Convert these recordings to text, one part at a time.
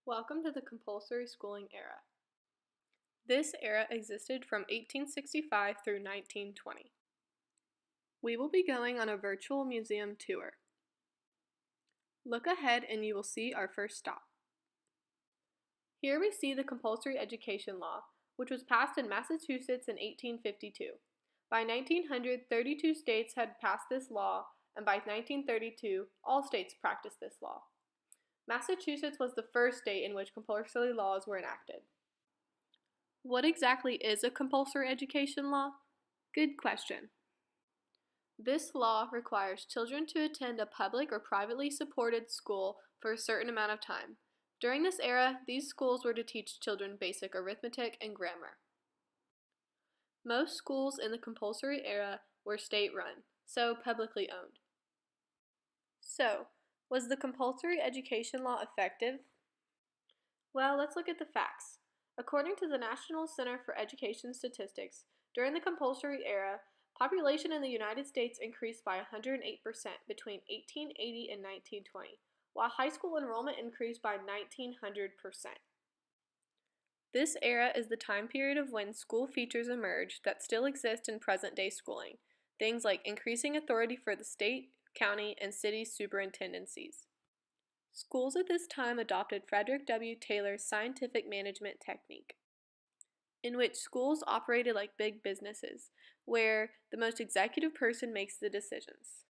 Welcome to the compulsory schooling era. This era existed from 1865 through 1920. We will be going on a virtual museum tour. Look ahead and you will see our first stop. Here we see the Compulsory Education Law, which was passed in Massachusetts in 1852. By 1900, 32 states had passed this law, and by 1932, all states practiced this law. Massachusetts was the first state in which compulsory laws were enacted. What exactly is a compulsory education law? Good question. This law requires children to attend a public or privately supported school for a certain amount of time. During this era, these schools were to teach children basic arithmetic and grammar. Most schools in the compulsory era were state-run, so publicly owned. So, was the compulsory education law effective? Well, let's look at the facts. According to the National Center for Education Statistics, during the compulsory era, population in the United States increased by 108% between 1880 and 1920, while high school enrollment increased by 1900%. This era is the time period of when school features emerged that still exist in present-day schooling, things like increasing authority for the state, county, and city superintendencies. Schools at this time adopted Frederick W. Taylor's scientific management technique, in which schools operated like big businesses, where the most executive person makes the decisions.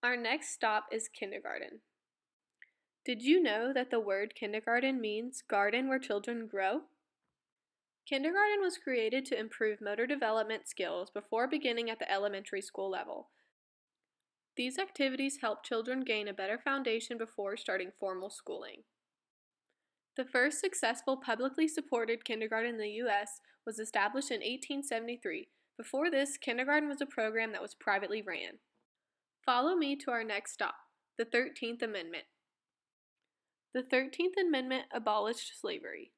Our next stop is kindergarten. Did you know that the word kindergarten means garden where children grow? Kindergarten was created to improve motor development skills before beginning at the elementary school level. These activities help children gain a better foundation before starting formal schooling. The first successful publicly supported kindergarten in the U.S. was established in 1873. Before this, kindergarten was a program that was privately ran. Follow me to our next stop, the 13th Amendment. The 13th Amendment abolished slavery.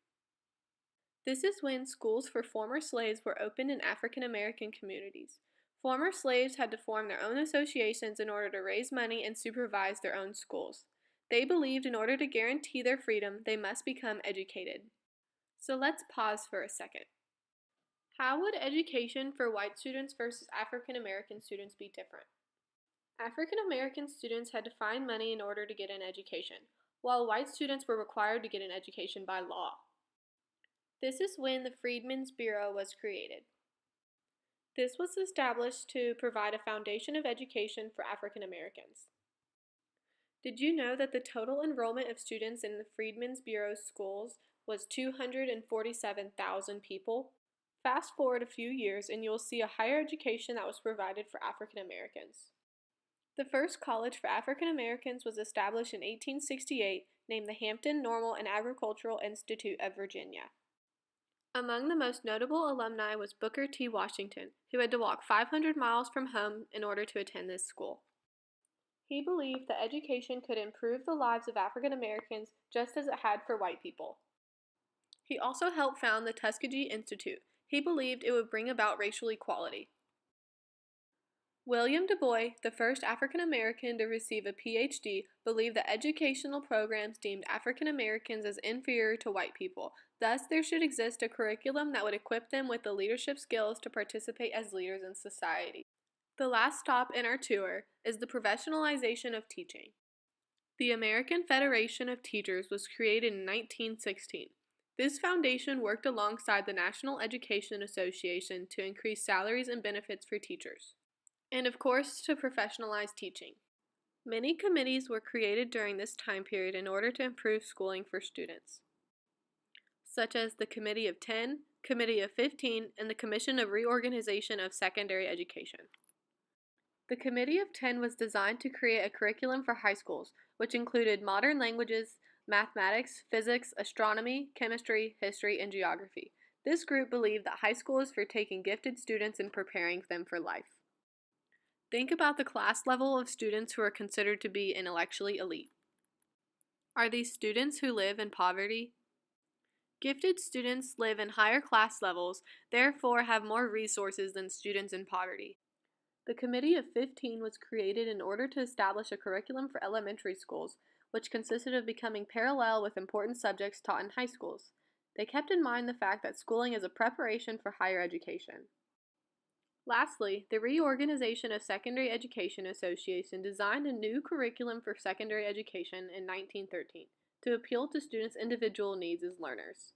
This is when schools for former slaves were opened in African American communities. Former slaves had to form their own associations in order to raise money and supervise their own schools. They believed in order to guarantee their freedom, they must become educated. So let's pause for a second. How would education for white students versus African American students be different? African American students had to find money in order to get an education, while white students were required to get an education by law. This is when the Freedmen's Bureau was created. This was established to provide a foundation of education for African Americans. Did you know that the total enrollment of students in the Freedmen's Bureau schools was 247,000 people? Fast forward a few years and you'll see a higher education that was provided for African Americans. The first college for African Americans was established in 1868, named the Hampton Normal and Agricultural Institute of Virginia. Among the most notable alumni was Booker T. Washington, who had to walk 500 miles from home in order to attend this school. He believed that education could improve the lives of African Americans just as it had for white people. He also helped found the Tuskegee Institute. He believed it would bring about racial equality. William Du Bois, the first African American to receive a PhD, believed that educational programs deemed African Americans as inferior to white people. Thus, there should exist a curriculum that would equip them with the leadership skills to participate as leaders in society. The last stop in our tour is the professionalization of teaching. The American Federation of Teachers was created in 1916. This foundation worked alongside the National Education Association to increase salaries and benefits for teachers, and of course to professionalize teaching. Many committees were created during this time period in order to improve schooling for students, such as the Committee of 10, Committee of 15, and the Commission of Reorganization of Secondary Education. The Committee of 10 was designed to create a curriculum for high schools, which included modern languages, mathematics, physics, astronomy, chemistry, history, and geography. This group believed that high school is for taking gifted students and preparing them for life. Think about the class level of students who are considered to be intellectually elite. Are these students who live in poverty? Gifted students live in higher class levels, therefore have more resources than students in poverty. The Committee of 15 was created in order to establish a curriculum for elementary schools, which consisted of becoming parallel with important subjects taught in high schools. They kept in mind the fact that schooling is a preparation for higher education. Lastly, the reorganization of Secondary Education Association designed a new curriculum for secondary education in 1913 to appeal to students' individual needs as learners.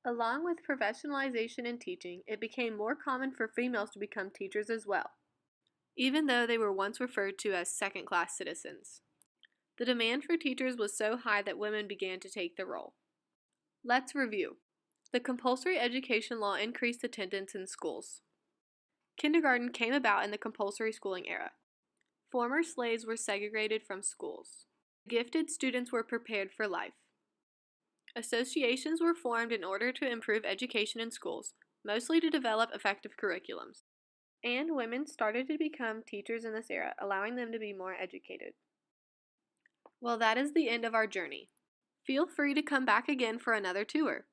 Along with professionalization in teaching, it became more common for females to become teachers as well, even though they were once referred to as second-class citizens. The demand for teachers was so high that women began to take the role. Let's review. The compulsory education law increased attendance in schools. Kindergarten came about in the compulsory schooling era. Former slaves were segregated from schools. Gifted students were prepared for life. Associations were formed in order to improve education in schools, mostly to develop effective curriculums. And women started to become teachers in this era, allowing them to be more educated. Well, that is the end of our journey. Feel free to come back again for another tour.